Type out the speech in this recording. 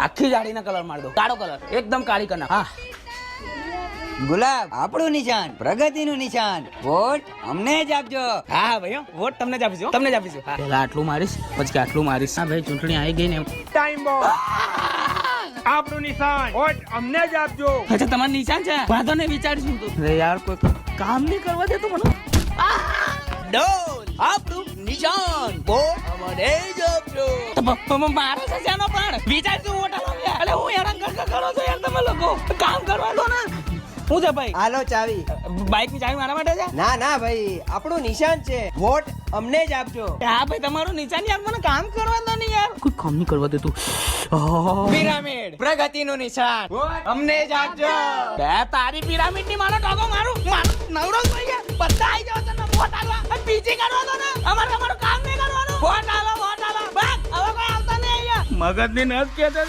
આખી જાડીના કલર માર દો, કાળો કલર એકદમ કાળી કલર. હા ગુલાબ આપણું નિશાન, પ્રગતિનું નિશાન, વોટ અમને જ આપજો. હા ભાઈ વોટ તમને જ આપીશું, તમને જ આપીશું. પેલા આટલું મારીશ પછી આટલું મારીશ. હા ભાઈ ચૂંટણી આવી ગઈ ને. ટાઈમ બોમ્બ આપણું નિશાન, વોટ અમને જ આપજો. અચ્છા તમારું નિશાન છે, વાંધો નહીં વિચારીશું. તું અરે યાર કોઈ કામ નહીં કરવા દે તો મને. ડોલ આપણું નિશાન, વોટ અમને જ આપજો. મારો છે શેનો પણ વિચારશું વોટ આપો. અરે હું હેરાન કરો છો યાર તમે લોકો, કામ કરવા દો ને. શું છે ભાઈ? હાલો ચાવી. બાઇક ની ચાવી મારા માટે છે? ના ના ભાઈ, આપણું નિશાન છે, વોટ અમને જ આપજો. હા ભાઈ તમારું નિશાન યાર, મને કામ કરવા દો ને યાર. કોઈ કામ નહીં કરવા દે તું. પિરામિડ, પ્રગતિનું નિશાન, વોટ અમને જ આપજો. બે તારી પિરામિડ ની મારો ટોકો મારું નવરો થઈ ગયા. બધા આવી જાવ તને વોટ આલવા, પીછી કરવા દો ને. અમારું કામ નહીં કરવાનું. વોટ આલો, વોટ આલો. બસ હવે કોઈ આવતા નહીં અહીંયા. મગજની નસ કે છે.